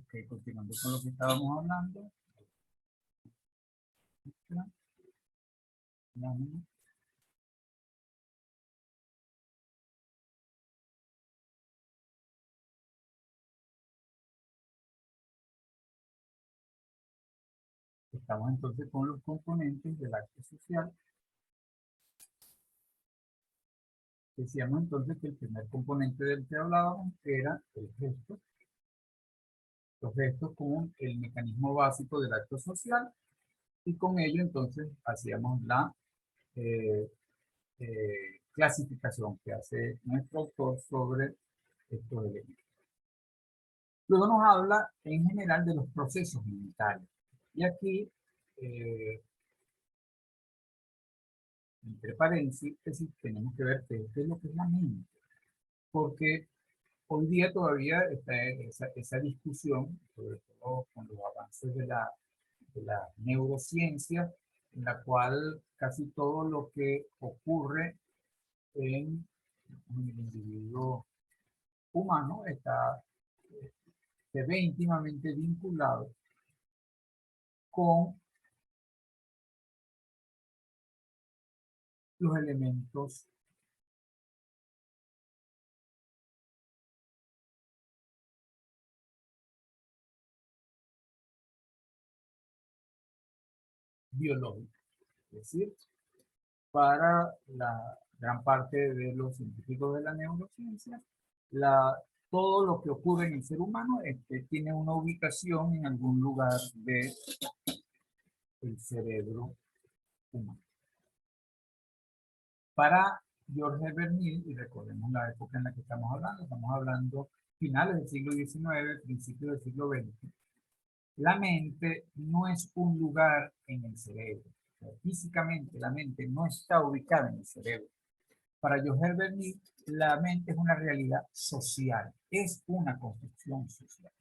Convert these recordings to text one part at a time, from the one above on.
Ok, continuando con lo que estábamos hablando. Estamos entonces con los componentes del acto social. Decíamos entonces que el primer componente del que hablábamos era el gesto. Los gestos como el mecanismo básico del acto social, y con ello entonces hacíamos la clasificación que hace nuestro autor sobre estos elementos. Luego nos habla en general de los procesos mentales. Y aquí, entre paréntesis, tenemos que ver qué es lo que es la mente. Porque hoy día todavía está esa discusión, sobre todo con los avances de la neurociencia, en la cual casi todo lo que ocurre en el individuo humano se ve íntimamente vinculado con los elementos biológicos. Es decir, para la gran parte de los científicos de la neurociencia, todo lo que ocurre en el ser humano tiene una ubicación en algún lugar del cerebro humano. Para George Bernier, y recordemos la época en la que estamos hablando finales del siglo XIX, principios del siglo XX, la mente no es un lugar en el cerebro. O sea, físicamente la mente no está ubicada en el cerebro. Para George Bernier, la mente es una realidad social, es una construcción social.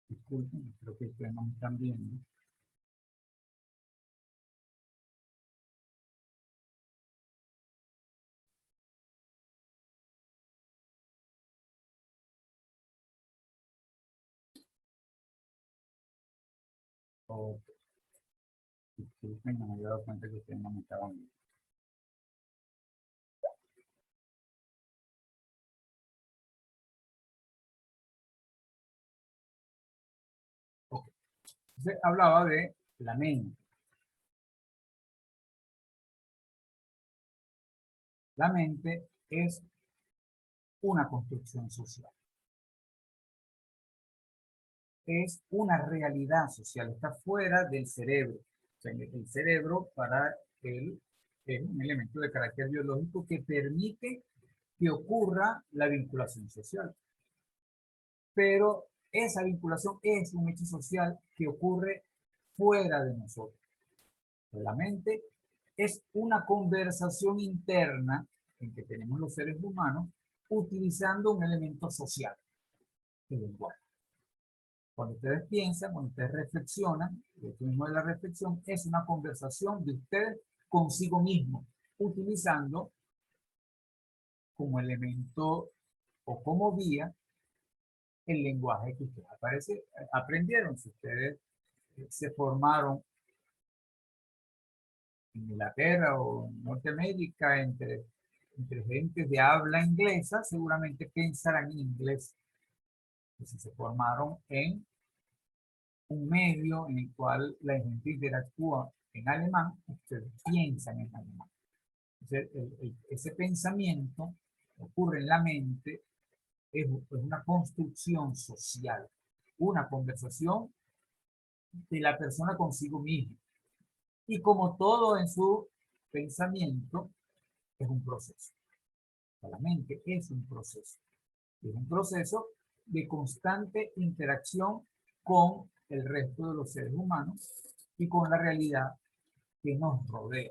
Disculpen, creo que ustedes no me están viendo. Oh, disculpen, no me había dado cuenta que ustedes no me estaban viendo. Okay. Entonces, hablaba de la mente. La mente es una construcción social. Es una realidad social, está fuera del cerebro. O sea, el cerebro para él es un elemento de carácter biológico que permite que ocurra la vinculación social. Pero esa vinculación es un hecho social que ocurre fuera de nosotros. La mente es una conversación interna en que tenemos los seres humanos utilizando un elemento social, el lenguaje. Cuando ustedes piensan, cuando ustedes reflexionan, esto mismo de la reflexión es una conversación de ustedes consigo mismo, utilizando como elemento o como vía el lenguaje que ustedes aprendieron. Si ustedes se formaron en Inglaterra o en Norteamérica entre gentes de habla inglesa, seguramente pensarán en inglés. Y si se formaron en un medio en el cual la gente interactúa en alemán, ustedes piensan en alemán. Entonces, ese pensamiento ocurre en la mente, es una construcción social, una conversación de la persona consigo misma. Y como todo en su pensamiento, es un proceso. La mente es un proceso. Es un proceso de constante interacción con el resto de los seres humanos y con la realidad que nos rodea.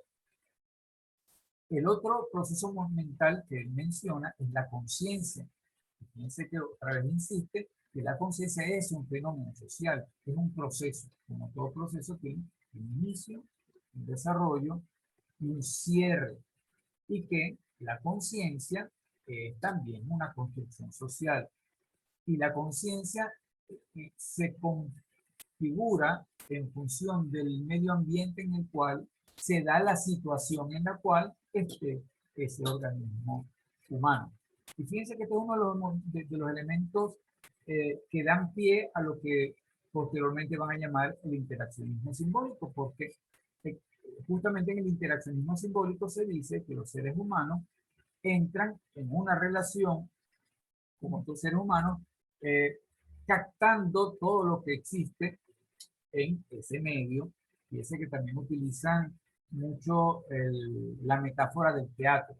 El otro proceso mental que él menciona es la conciencia. Fíjense que otra vez insiste que la conciencia es un fenómeno social, es un proceso, como todo proceso tiene un inicio, un desarrollo y un cierre, y que la conciencia es también una construcción social, y la conciencia se configura en función del medio ambiente en el cual se da la situación en la cual esté ese organismo humano. Y fíjense que este es uno de los elementos que dan pie a lo que posteriormente van a llamar el interaccionismo simbólico, porque eh, justamente en el interaccionismo simbólico se dice que los seres humanos entran en una relación como estos seres humanos, eh, captando todo lo que existe en ese medio, y ese que también utilizan mucho la metáfora del teatro.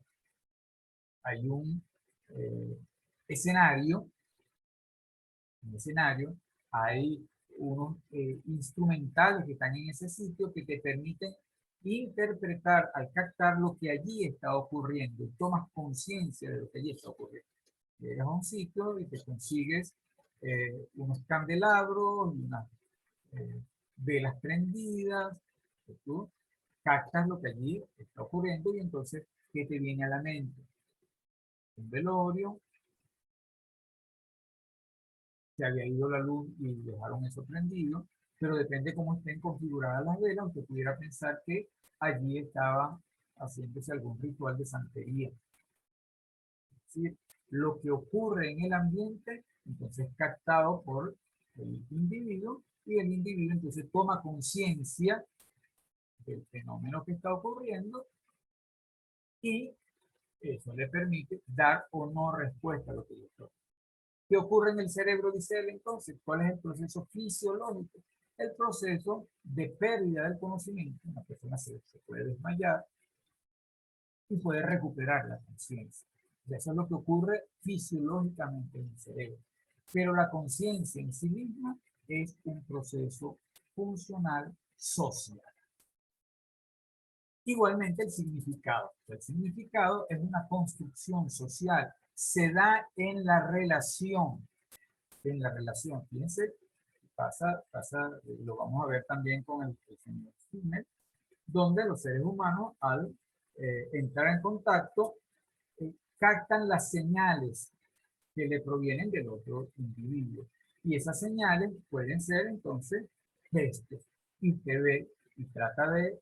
Hay un eh, escenario, hay unos instrumentales que están en ese sitio que te permiten interpretar al captar lo que allí está ocurriendo, tomas conciencia de lo que allí está ocurriendo. Llegas a un sitio y te consigues unos candelabros y unas velas prendidas, que tú captas lo que allí está ocurriendo y entonces, ¿qué te viene a la mente? Un velorio, se había ido la luz y dejaron eso prendido, pero depende cómo estén configuradas las velas, usted pudiera pensar que allí estaba haciéndose algún ritual de santería. Es decir, lo que ocurre en el ambiente, entonces captado por el individuo, y el individuo entonces toma conciencia del fenómeno que está ocurriendo y eso le permite dar o no respuesta a lo que yo estoy. ¿Qué ocurre en el cerebro? Dice él entonces. ¿Cuál es el proceso fisiológico? El proceso de pérdida del conocimiento. Una persona se puede desmayar y puede recuperar la conciencia. Eso es lo que ocurre fisiológicamente en el cerebro. Pero la conciencia en sí misma es un proceso funcional social. Igualmente el significado. El significado es una construcción social. Se da en la relación. En la relación. Fíjense, pasa, lo vamos a ver también con el señor Skinner, donde los seres humanos al entrar en contacto captan las señales que le provienen del otro individuo. Y esas señales pueden ser entonces gestos. Y usted ve y trata de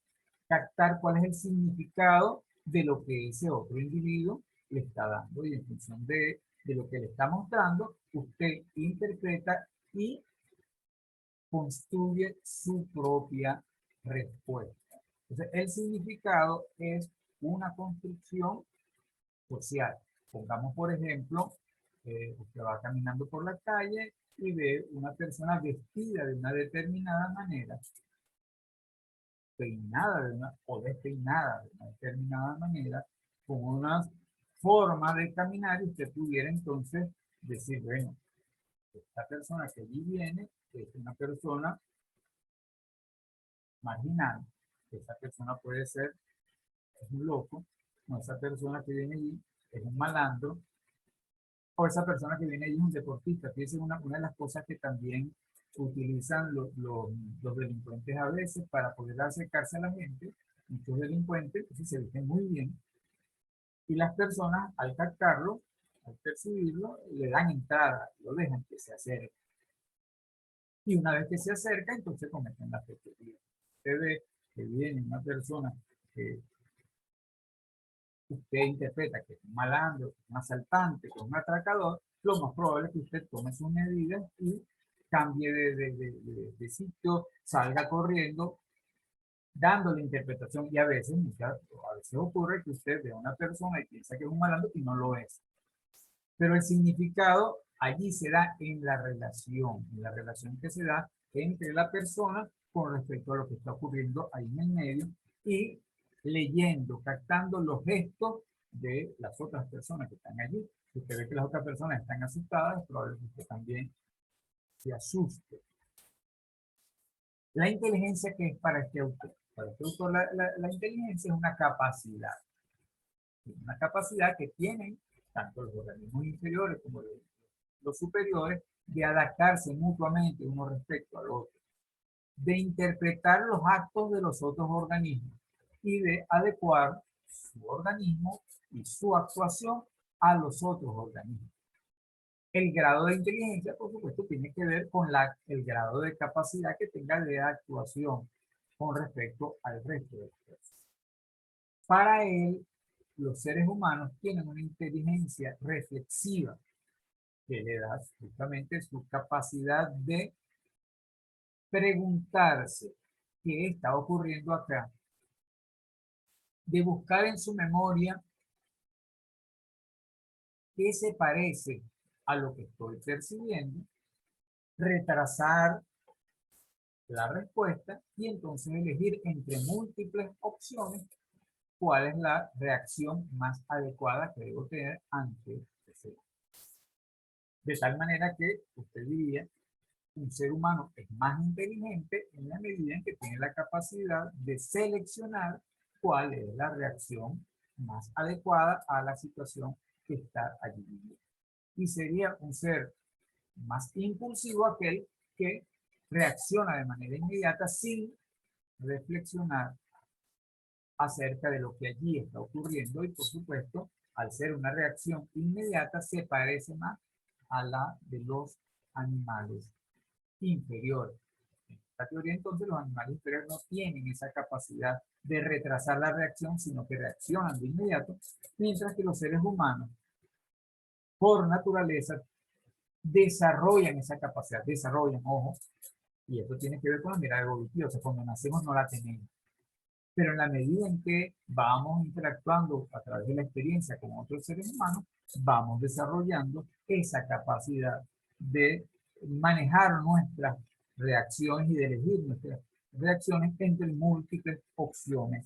captar cuál es el significado de lo que ese otro individuo le está dando. Y en función de lo que le está mostrando, usted interpreta y construye su propia respuesta. Entonces, el significado es una construcción social. Pongamos, por ejemplo, usted va caminando por la calle y ve una persona vestida de una determinada manera, peinada o despeinada de una determinada manera, con una forma de caminar, y usted pudiera entonces decir, bueno, esta persona que allí viene es una persona marginal. Esa persona puede ser, es un loco, o esa persona que viene allí es un malandro, o esa persona que viene allí es un deportista. Fíjense, una de las cosas que también utilizan los delincuentes a veces para poder acercarse a la gente. Muchos delincuentes entonces se visten muy bien y las personas al captarlo, al percibirlo, le dan entrada, lo dejan que se acerque. Y una vez que se acerca, entonces cometen la fechoría. Usted ve que viene una persona que usted interpreta que es un malandro, un asaltante, que es un atracador, lo más probable es que usted tome sus medidas y cambie de sitio, salga corriendo, dando la interpretación. Y a veces ocurre que usted ve a una persona y piensa que es un malandro y no lo es. Pero el significado allí se da en la relación que se da entre la persona con respecto a lo que está ocurriendo ahí en el medio, y leyendo, captando los gestos de las otras personas que están allí. Si usted ve que las otras personas están asustadas, es probable que usted también se asuste. La inteligencia, que es para este autor. Para este autor, la inteligencia es una capacidad que tienen tanto los organismos inferiores como los superiores de adaptarse mutuamente uno respecto al otro. de interpretar los actos de los otros organismos y de adecuar su organismo y su actuación a los otros organismos. El grado de inteligencia, por supuesto, tiene que ver con el grado de capacidad que tenga de actuación con respecto al resto de las personas. Para él, los seres humanos tienen una inteligencia reflexiva que le da justamente su capacidad de preguntarse qué está ocurriendo acá, de buscar en su memoria qué se parece a lo que estoy percibiendo, retrasar la respuesta y entonces elegir entre múltiples opciones cuál es la reacción más adecuada que debo tener ante ese. De tal manera que usted diría, un ser humano es más inteligente en la medida en que tiene la capacidad de seleccionar cuál es la reacción más adecuada a la situación que está allí. Y sería un ser más impulsivo aquel que reacciona de manera inmediata sin reflexionar acerca de lo que allí está ocurriendo y por supuesto, al ser una reacción inmediata, se parece más a la de los animales inferiores. En esta teoría, entonces, los animales inferiores no tienen esa capacidad de retrasar la reacción, sino que reaccionan de inmediato, mientras que los seres humanos, por naturaleza, desarrollan esa capacidad, ojo, y esto tiene que ver con la mirada evolutiva, o sea, cuando nacemos no la tenemos. Pero en la medida en que vamos interactuando a través de la experiencia con otros seres humanos, vamos desarrollando esa capacidad de manejar nuestras reacciones y de elegir nuestras reacciones entre múltiples opciones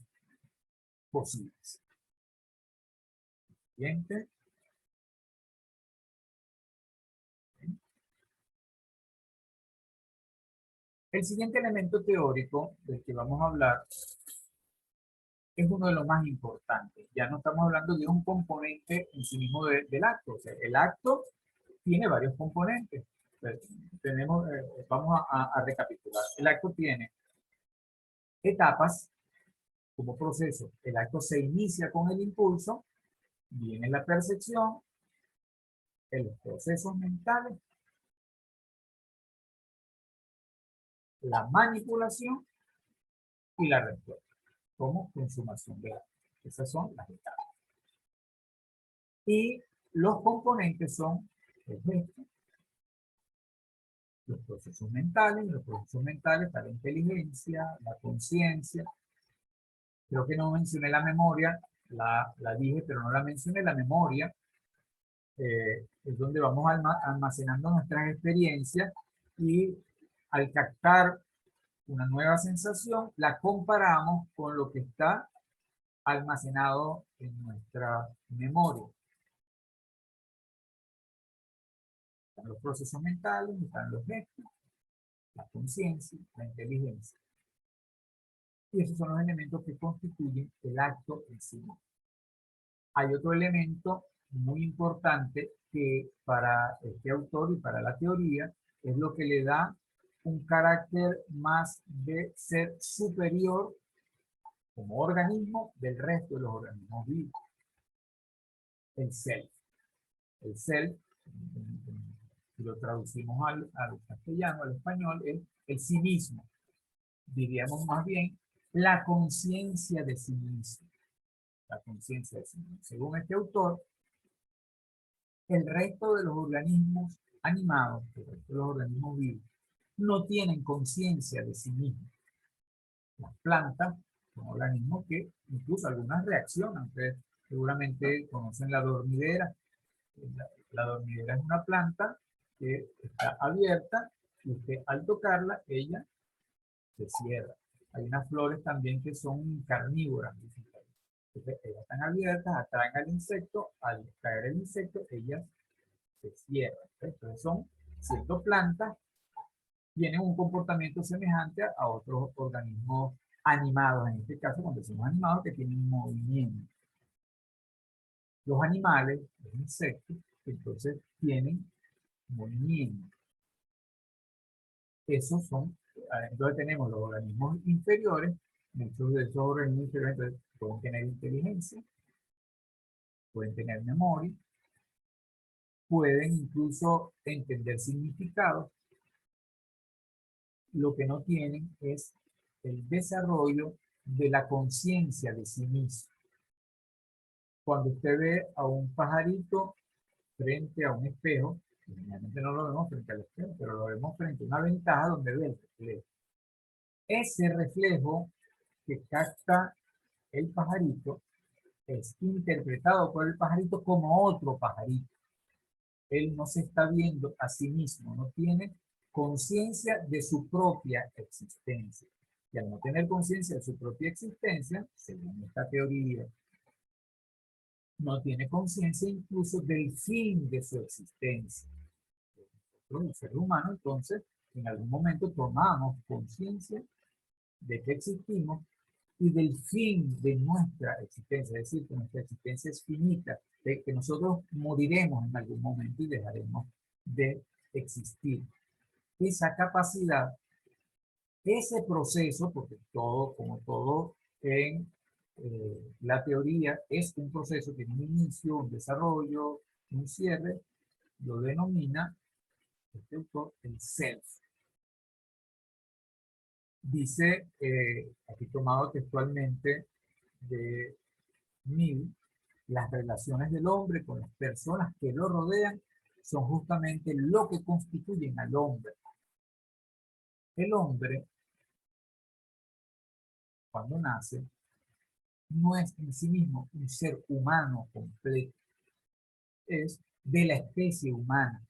posibles. Siguiente. El siguiente elemento teórico del que vamos a hablar es uno de los más importantes. Ya no estamos hablando de un componente en sí mismo del acto. O sea, el acto tiene varios componentes. Vamos a recapitular. El acto tiene etapas como proceso. El acto se inicia con el impulso, viene la percepción, los procesos mentales, la manipulación y la respuesta, como consumación de acto. Esas son las etapas. Y los componentes son el gesto, los procesos mentales está la inteligencia, la conciencia. Creo que no mencioné la memoria, la dije, pero no la mencioné. La memoria es donde vamos almacenando nuestras experiencias y al captar una nueva sensación, la comparamos con lo que está almacenado en nuestra memoria. Están los procesos mentales, están los gestos, la conciencia, la inteligencia. Y esos son los elementos que constituyen el acto en sí. Hay otro elemento muy importante que para este autor y para la teoría es lo que le da un carácter más de ser superior como organismo del resto de los organismos vivos. El self. El self, si lo traducimos al castellano, al español, es el sí mismo. Diríamos más bien la conciencia de sí mismo. La conciencia de sí mismo. Según este autor, el resto de los organismos animados, el resto de los organismos vivos, no tienen conciencia de sí mismos. Las plantas son organismos que incluso algunas reaccionan. Ustedes seguramente conocen la dormidera. La dormidera es una planta que está abierta y usted al tocarla, ella se cierra. Hay unas flores también que son carnívoras. Entonces, ellas están abiertas, atraen al insecto, al caer el insecto, ellas se cierran. Entonces son, siendo plantas, tienen un comportamiento semejante a otros organismos animados, en este caso cuando decimos animados, que tienen movimiento. Los animales, los insectos, entonces tienen movimiento. Esos son Entonces tenemos los organismos inferiores, muchos de esos organismos inferiores entonces, pueden tener inteligencia, pueden tener memoria, pueden incluso entender significados. Lo que no tienen es el desarrollo de la conciencia de sí mismo. Cuando usted ve a un pajarito frente a un espejo, generalmente no lo vemos frente al espejo, pero lo vemos frente a una ventaja donde ve el reflejo. Ese reflejo que capta el pajarito es interpretado por el pajarito como otro pajarito. Él no se está viendo a sí mismo, no tiene conciencia de su propia existencia. Y al no tener conciencia de su propia existencia, según esta teoría, no tiene conciencia incluso del fin de su existencia. Nosotros, el ser humano, entonces, en algún momento tomamos conciencia de que existimos y del fin de nuestra existencia, es decir, que nuestra existencia es finita, de que nosotros moriremos en algún momento y dejaremos de existir. Esa capacidad, ese proceso, porque todo, como todo en la teoría, es un proceso, tiene un inicio, un desarrollo, un cierre, lo denomina este autor el self. Dice, aquí tomado textualmente de Mill, las relaciones del hombre con las personas que lo rodean son justamente lo que constituyen al hombre. El hombre, cuando nace, no es en sí mismo un ser humano completo, es de la especie humana.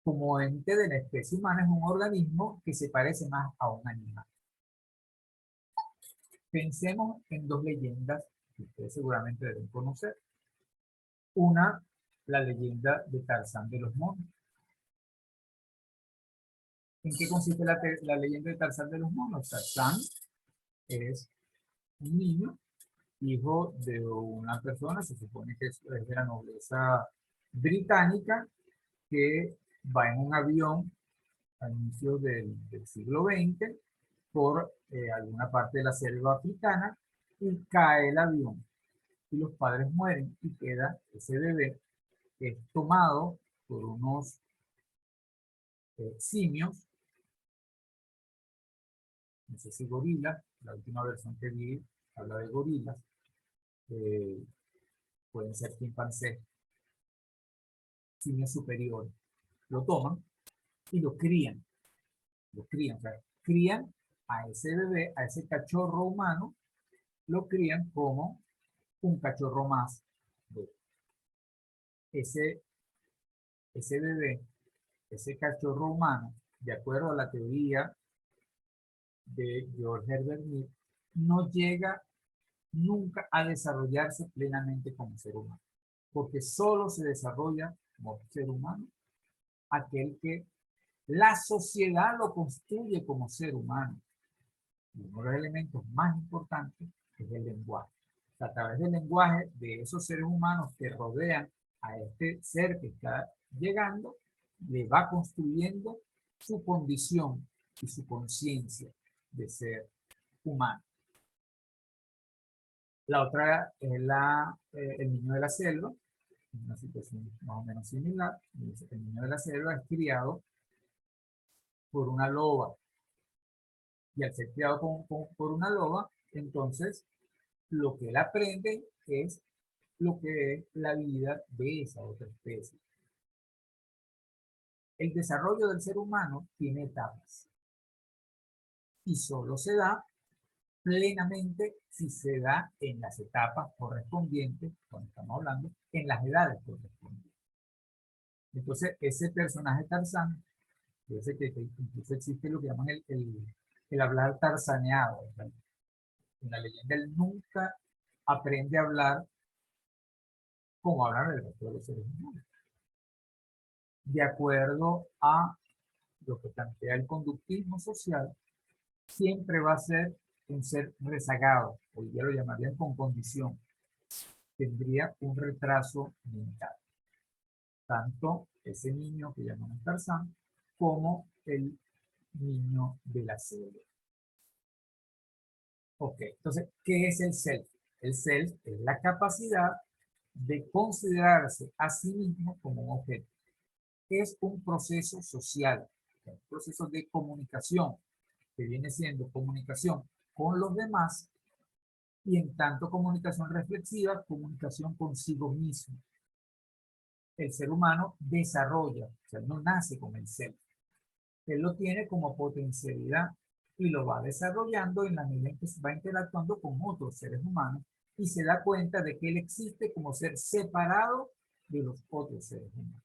Como ente de la especie humana es un organismo que se parece más a un animal. Pensemos en dos leyendas que ustedes seguramente deben conocer. Una, la leyenda de Tarzán de los Monos. ¿En qué consiste la leyenda de Tarzán de los Monos? Tarzán es un niño, hijo de una persona, se supone que es de la nobleza británica, que va en un avión a inicios del siglo XX por alguna parte de la selva africana y cae el avión y los padres mueren y queda ese bebé que es tomado por unos simios, no sé si gorilas, la última versión que vi habla de gorilas, pueden ser chimpancés, simios superiores, lo toman y o sea, crían a ese bebé, a ese cachorro humano, lo crían como un cachorro más. Ese, ese bebé, ese cachorro humano, de acuerdo a la teoría de George Herbert Mead, no llega nunca a desarrollarse plenamente como ser humano, porque solo se desarrolla como ser humano aquel que la sociedad lo construye como ser humano. Y uno de los elementos más importantes es el lenguaje. O sea, a través del lenguaje de esos seres humanos que rodean a este ser que está llegando, le va construyendo su condición y su conciencia de ser humano. La otra es el niño de la selva, una situación más o menos similar. El niño de la selva es criado por una loba y al ser criado por una loba, entonces lo que él aprende es lo que es la vida de esa otra especie. El desarrollo del ser humano tiene etapas y solo se da plenamente si se da en las etapas correspondientes, cuando estamos hablando, en las edades correspondientes. Entonces, ese personaje Tarzán, fíjese que incluso existe lo que llaman el hablar tarzaneado. ¿Verdad? En la leyenda él nunca aprende a hablar como hablan el resto de los seres humanos. De acuerdo a lo que plantea el conductismo social, siempre va a ser un ser rezagado, hoy día lo llamarían con condición, tendría un retraso mental. Tanto ese niño que llamamos Tarzán, como el niño de la selva. Ok, entonces, ¿qué es el self? El self es la capacidad de considerarse a sí mismo como un objeto. Es un proceso social, un proceso de comunicación, que viene siendo comunicación con los demás y en tanto comunicación reflexiva, comunicación consigo mismo. El ser humano desarrolla, o sea, no nace con el self. Él lo tiene como potencialidad y lo va desarrollando en la medida en que se va interactuando con otros seres humanos y se da cuenta de que él existe como ser separado de los otros seres humanos.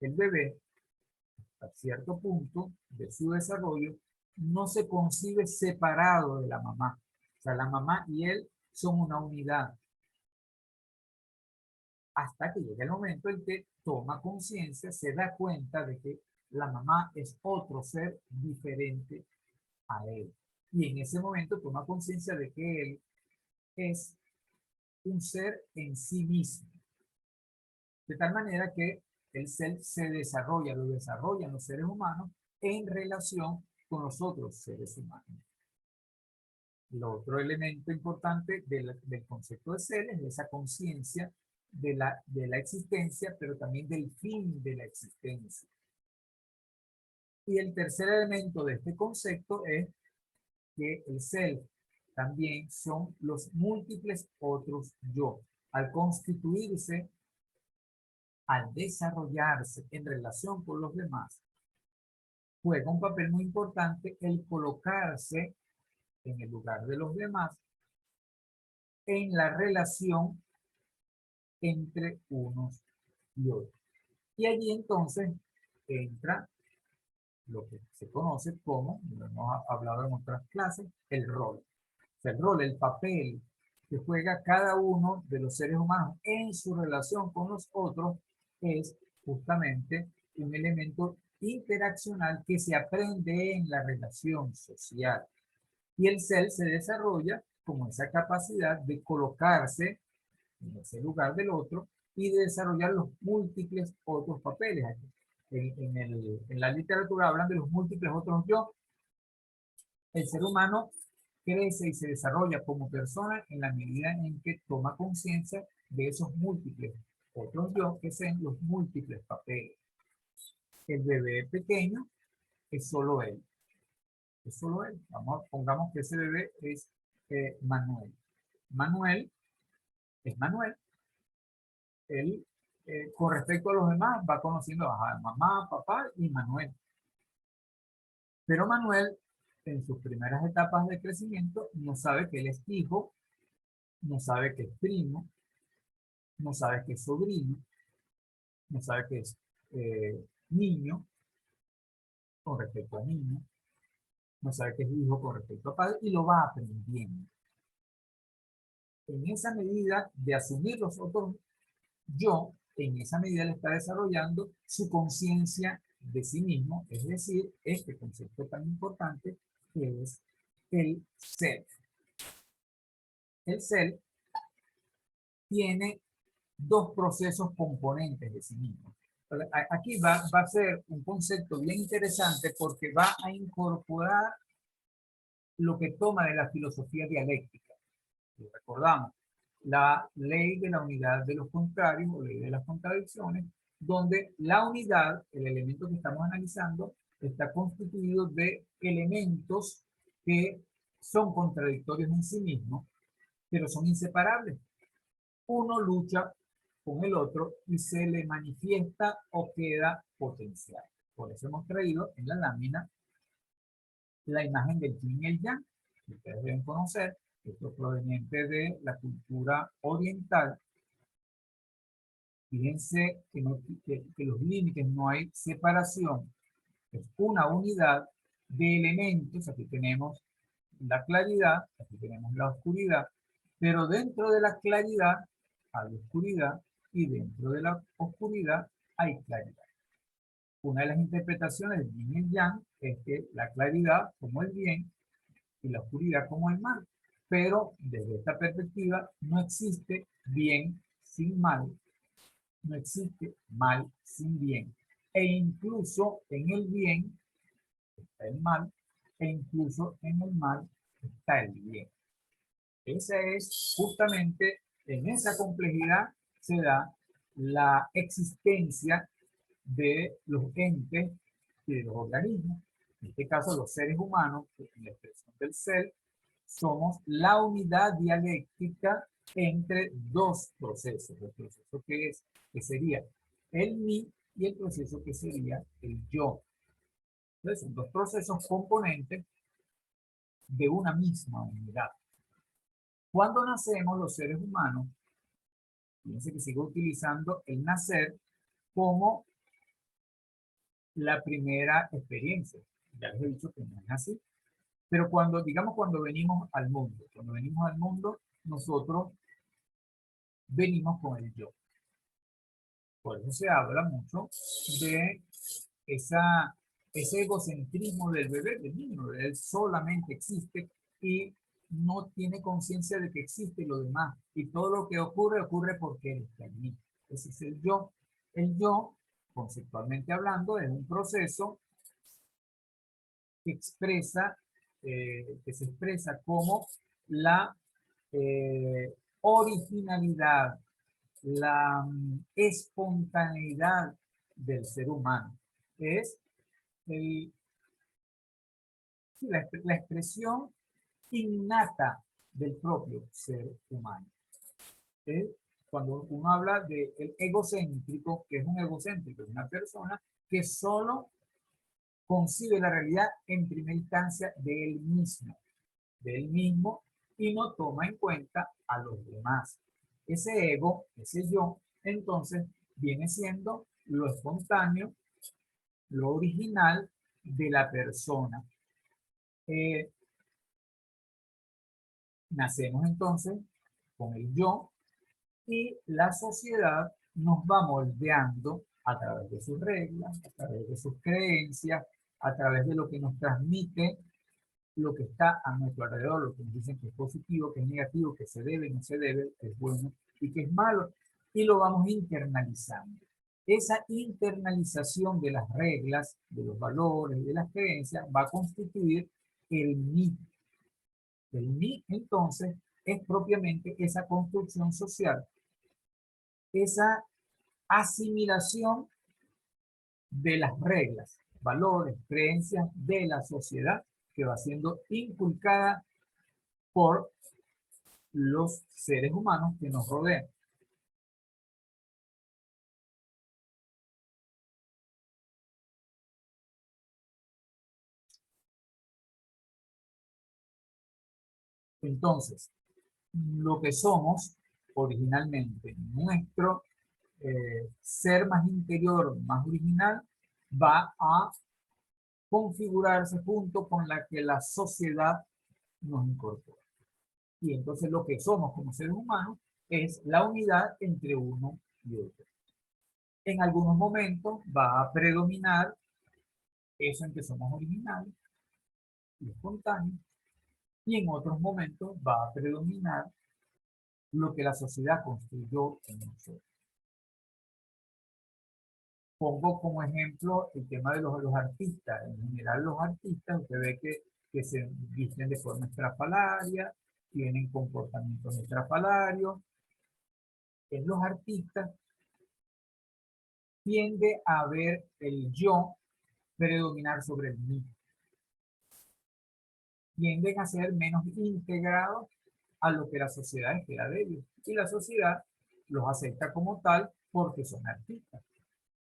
El bebé, a cierto punto de su desarrollo, no se concibe separado de la mamá. O sea, la mamá y él son una unidad. Hasta que llega el momento en que toma conciencia, se da cuenta de que la mamá es otro ser diferente a él. Y en ese momento toma conciencia de que él es un ser en sí mismo. De tal manera que el ser se desarrolla, lo desarrollan los seres humanos en relación con los otros seres humanos. El otro elemento importante del concepto de ser es esa conciencia de la existencia, pero también del fin de la existencia. Y el tercer elemento de este concepto es que el self también son los múltiples otros yo. Al constituirse, al desarrollarse en relación con los demás, juega un papel muy importante el colocarse en el lugar de los demás en la relación entre unos y otros. Y allí entonces entra lo que se conoce como, lo hemos hablado en otras clases, el rol. O sea, el rol, el papel que juega cada uno de los seres humanos en su relación con los otros es justamente un elemento interaccional que se aprende en la relación social. Y el ser se desarrolla como esa capacidad de colocarse en ese lugar del otro y de desarrollar los múltiples otros papeles. En la literatura hablan de los múltiples otros yo. El ser humano crece y se desarrolla como persona en la medida en que toma conciencia de esos múltiples otros yo, que son los múltiples papeles. El bebé pequeño es solo él. Es solo él. Pongamos que ese bebé es Manuel. Manuel es Manuel. Él, con respecto a los demás, va conociendo a mamá, papá y Manuel. Pero Manuel, en sus primeras etapas de crecimiento, no sabe que él es hijo, no sabe que es primo, no sabe que es sobrino, no sabe que es niño con respecto a niño, no sabe que es hijo con respecto a padre y lo va aprendiendo. En esa medida de asumir los otros yo, en esa medida le está desarrollando su conciencia de sí mismo, es decir, este concepto tan importante que es el ser. El ser tiene dos procesos componentes de sí mismo. Aquí va a ser un concepto bien interesante porque va a incorporar lo que toma de la filosofía dialéctica. Y recordamos, la ley de la unidad de los contrarios o ley de las contradicciones, donde la unidad, el elemento que estamos analizando, está constituido de elementos que son contradictorios en sí mismos, pero son inseparables. Uno lucha con el otro y se le manifiesta o queda potencial. Por eso hemos traído en la lámina la imagen del yin y el yang, que ustedes deben conocer. Esto es proveniente de la cultura oriental. Fíjense que los límites no hay separación, es una unidad de elementos. Aquí tenemos la claridad, aquí tenemos la oscuridad, pero dentro de la claridad hay oscuridad y dentro de la oscuridad hay claridad. Una de las interpretaciones del yin y el yang es que la claridad como el bien y la oscuridad como el mal, pero desde esta perspectiva no existe bien sin mal, no existe mal sin bien, e incluso en el bien está el mal, e incluso en el mal está el bien. Esa es justamente, en esa complejidad se da la existencia de los entes y de los organismos. En este caso, los seres humanos, en la expresión del ser, somos la unidad dialéctica entre dos procesos. El proceso que sería el mí y el proceso que sería el yo. Entonces, son dos procesos componentes de una misma unidad. Cuando nacemos los seres humanos, fíjense que sigo utilizando el nacer como la primera experiencia. Ya les he dicho que no es así. Pero cuando, digamos, cuando venimos al mundo, nosotros venimos con el yo. Por eso se habla mucho de ese egocentrismo del bebé, del niño. Él solamente existe y no tiene conciencia de que existe lo demás. Y todo lo que ocurre, ocurre porque él está en mí. Ese es el yo. El yo, conceptualmente hablando, es un proceso que expresa, que se expresa como la originalidad, la espontaneidad del ser humano. Es la expresión innata del propio ser humano. Cuando uno habla del egocéntrico, que es un egocéntrico, es una persona que solo concibe la realidad en primera instancia de él mismo y no toma en cuenta a los demás. Ese ego, ese yo, entonces viene siendo lo espontáneo, lo original de la persona. Nacemos entonces con el yo y la sociedad nos va moldeando a través de sus reglas, a través de sus creencias, a través de lo que nos transmite lo que está a nuestro alrededor, lo que nos dicen que es positivo, que es negativo, que se debe, no se debe, que es bueno y que es malo, y lo vamos internalizando. Esa internalización de las reglas, de los valores, de las creencias, va a constituir el mí. El mí, entonces, es propiamente esa construcción social, esa asimilación de las reglas, valores, creencias de la sociedad que va siendo inculcada por los seres humanos que nos rodean. Entonces, lo que somos originalmente, nuestro ser más interior, más original, va a configurarse junto con la que la sociedad nos incorpora. Y entonces lo que somos como seres humanos es la unidad entre uno y otro. En algunos momentos va a predominar eso en que somos originales y espontáneos, y en otros momentos va a predominar lo que la sociedad construyó en nosotros. Pongo como ejemplo el tema de los artistas. En general, los artistas, usted ve que se visten de forma estrafalaria, tienen comportamientos estrafalarios. En los artistas tiende a ver el yo predominar sobre el mí. Tienden a ser menos integrados a lo que la sociedad espera de ellos. Y la sociedad los acepta como tal porque son artistas.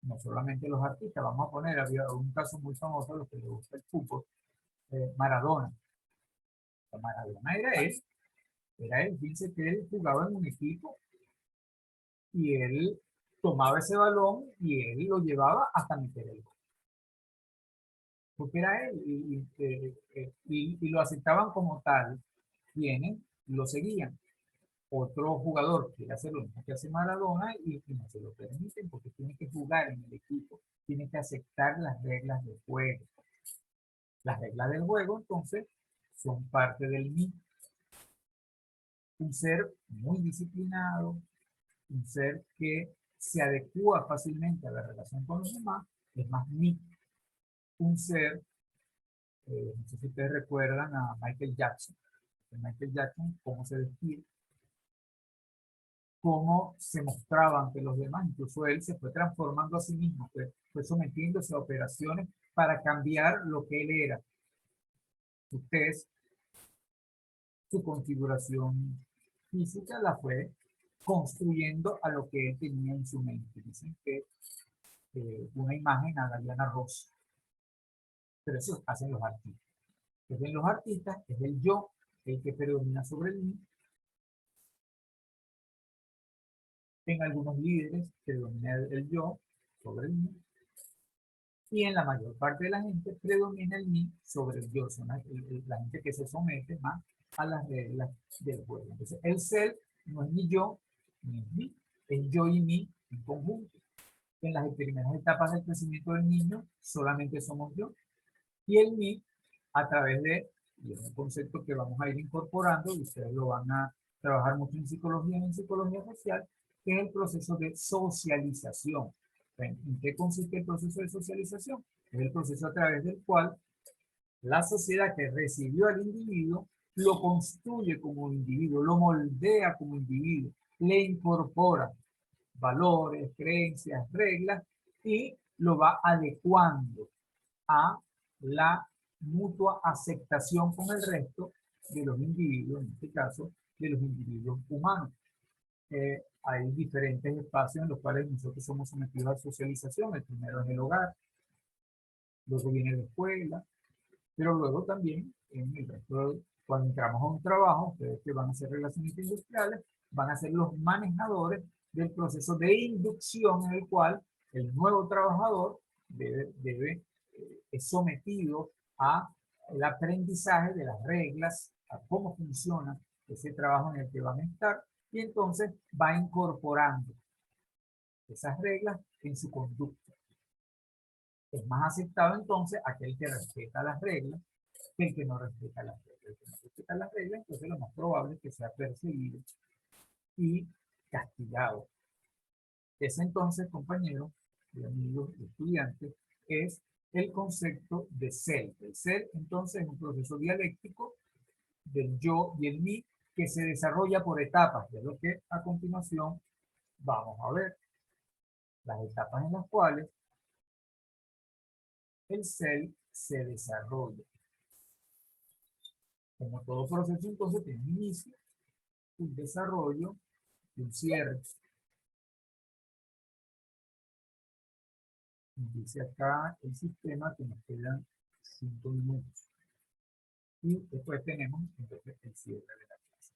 No solamente los artistas, vamos a poner, había un caso muy famoso a los que les gusta el fútbol, Maradona. Maradona era él, dice que él jugaba en un equipo y él tomaba ese balón y él lo llevaba hasta meter el gol. Porque era él y lo aceptaban como tal, quienes lo seguían. Otro jugador quiere hacer lo mismo que hace Maradona y no se lo permiten porque tiene que jugar en el equipo, tiene que aceptar las reglas del juego. Las reglas del juego, entonces, son parte del mí. Un ser muy disciplinado, un ser que se adecua fácilmente a la relación con los demás, es más mí. Un ser No sé si ustedes recuerdan a Michael Jackson. Michael Jackson, cómo se vestía, cómo se mostraba ante los demás. Incluso él se fue transformando a sí mismo, fue sometiéndose a operaciones para cambiar lo que él era. Ustedes, su configuración física la fue construyendo a lo que él tenía en su mente. Dicen que una imagen a Diana Ross, pero eso hacen los artistas. Entonces, en los artistas es el yo el que predomina sobre el mí. En algunos líderes predomina el yo sobre el mí. Y en la mayor parte de la gente predomina el mí sobre el yo. Son la gente que se somete más a las reglas del juego. Entonces, el ser no es ni yo ni es mí, es yo y mí en conjunto. En las primeras etapas del crecimiento del niño solamente somos yo y el mí a través de, y es un concepto que vamos a ir incorporando y ustedes lo van a trabajar mucho en psicología social, que es el proceso de socialización. ¿En qué consiste el proceso de socialización? Es el proceso a través del cual la sociedad que recibió al individuo lo construye como individuo, lo moldea como individuo, le incorpora valores, creencias, reglas y lo va adecuando a la mutua aceptación con el resto de los individuos, en este caso, de los individuos humanos. Hay diferentes espacios en los cuales nosotros somos sometidos a socialización. El primero es el hogar, luego viene la escuela, pero luego también en el resto, cuando entramos a un trabajo, ustedes que van a hacer relaciones industriales, van a ser los manejadores del proceso de inducción en el cual el nuevo trabajador es sometido a el aprendizaje de las reglas, a cómo funciona ese trabajo en el que van a estar, y entonces va incorporando esas reglas en su conducta. Es más aceptado entonces aquel que respeta las reglas que el que no respeta las reglas. El que no respeta las reglas, entonces lo más probable es que sea perseguido y castigado. Ese entonces, compañeros y amigos y estudiantes, es el concepto de ser. El ser, entonces, es un proceso dialéctico del yo y el mí que se desarrolla por etapas, de lo que a continuación vamos a ver. Las etapas en las cuales el ser se desarrolla. Como todo proceso, entonces, tiene un inicio, un desarrollo y un cierre. Dice acá el sistema que nos quedan 5 minutos. Y después tenemos entonces el cierre de la clase.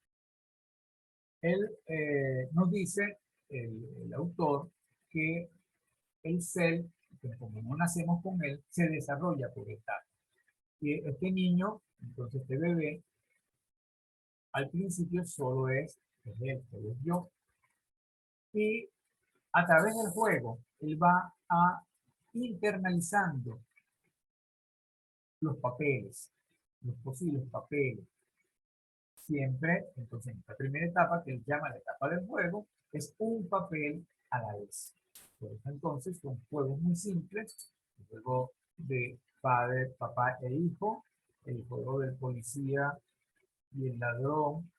Él nos dice, el autor, que el ser, que como no nacemos con él, se desarrolla por etapas. Y este niño, entonces este bebé, al principio solo es él, solo es yo. Y a través del juego, él va a internalizando los papeles, los posibles papeles. Siempre, entonces, en esta primera etapa, que él llama la etapa del juego, es un papel a la vez. Por eso, entonces, son juegos muy simples, el juego de padre, papá e hijo, el juego del policía y el ladrón,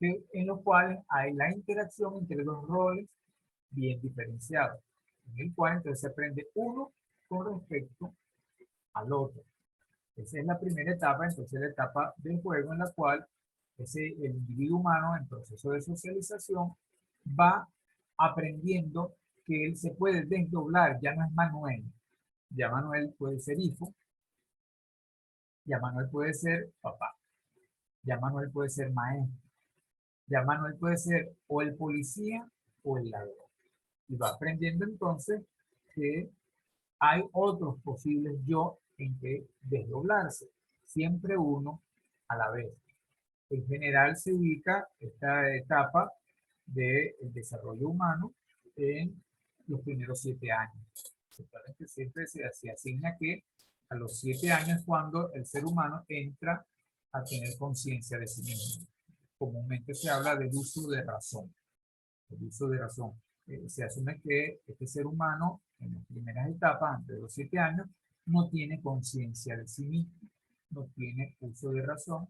en los cuales hay la interacción entre los roles bien diferenciados, en el cual entonces se aprende uno con respecto al otro. Esa es la primera etapa, entonces la etapa del juego en la cual el individuo humano en proceso de socialización va aprendiendo que él se puede desdoblar, ya no es Manuel, ya Manuel puede ser hijo, ya Manuel puede ser papá, ya Manuel puede ser maestro, ya Manuel puede ser o el policía o el ladrón. Y va aprendiendo entonces que hay otros posibles yo en que desdoblarse, siempre uno a la vez. En general se ubica esta etapa del desarrollo humano en los primeros 7 años. Recuerden que siempre se asigna que a los 7 años es cuando el ser humano entra a tener conciencia de sí mismo. Comúnmente se habla del uso de razón. El uso de razón. Se asume que este ser humano en las primeras etapas, antes de los 7 años, no tiene conciencia de sí mismo. no tiene uso de razón,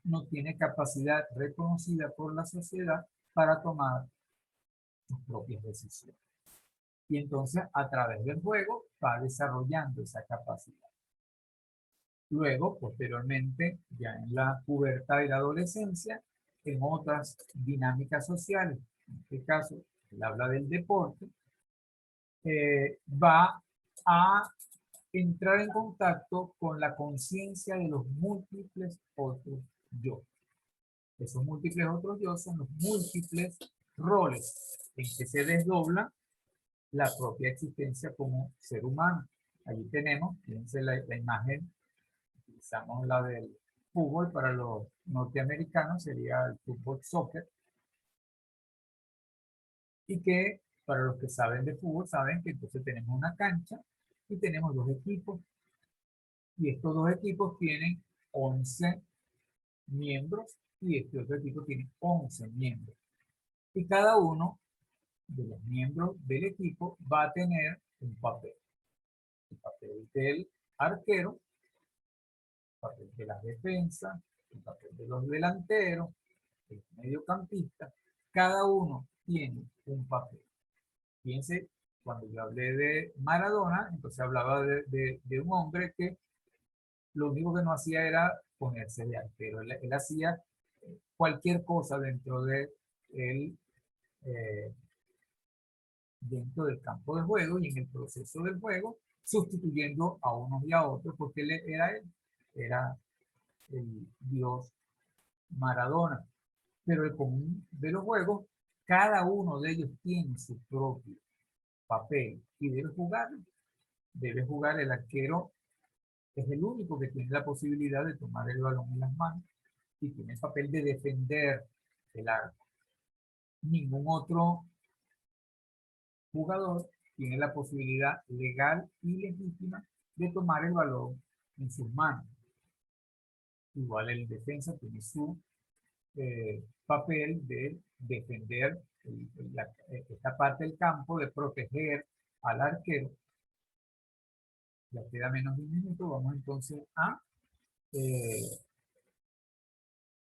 no tiene capacidad reconocida por la sociedad para tomar sus propias decisiones. Y entonces, a través del juego, va desarrollando esa capacidad. Luego, posteriormente, ya en la pubertad y la adolescencia, en otras dinámicas sociales, en este caso, él habla del deporte, va a entrar en contacto con la conciencia de los múltiples otros yo. Esos múltiples otros yo son los múltiples roles en que se desdobla la propia existencia como ser humano. Allí tenemos, fíjense la imagen, utilizamos la del fútbol para los norteamericanos, sería el fútbol soccer, y que para los que saben de fútbol saben que entonces tenemos una cancha y tenemos dos equipos, y estos dos equipos tienen 11 miembros y este otro equipo tiene 11 miembros. Y cada uno de los miembros del equipo va a tener un papel. El papel del arquero, el papel de la defensa, el papel de los delanteros, el mediocampista. Cada uno tiene un papel. Fíjense, cuando yo hablé de Maradona, entonces hablaba de un hombre que lo único que no hacía era ponerse de arquero. Él hacía cualquier cosa dentro de él, dentro del campo de juego y en el proceso del juego, sustituyendo a unos y a otros, porque él era el dios Maradona. Pero el común de los juegos, cada uno de ellos tiene su propio papel y debe jugar. Debe jugar el arquero, es el único que tiene la posibilidad de tomar el balón en las manos y tiene el papel de defender el arco. Ningún otro jugador tiene la posibilidad legal y legítima de tomar el balón en sus manos. Igual el defensa tiene su papel de defender esta parte del campo, de proteger al arquero. Ya queda menos de un minuto, vamos entonces a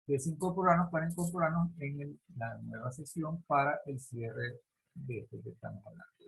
desincorporarnos para incorporarnos en la nueva sesión para el cierre de esto que estamos hablando.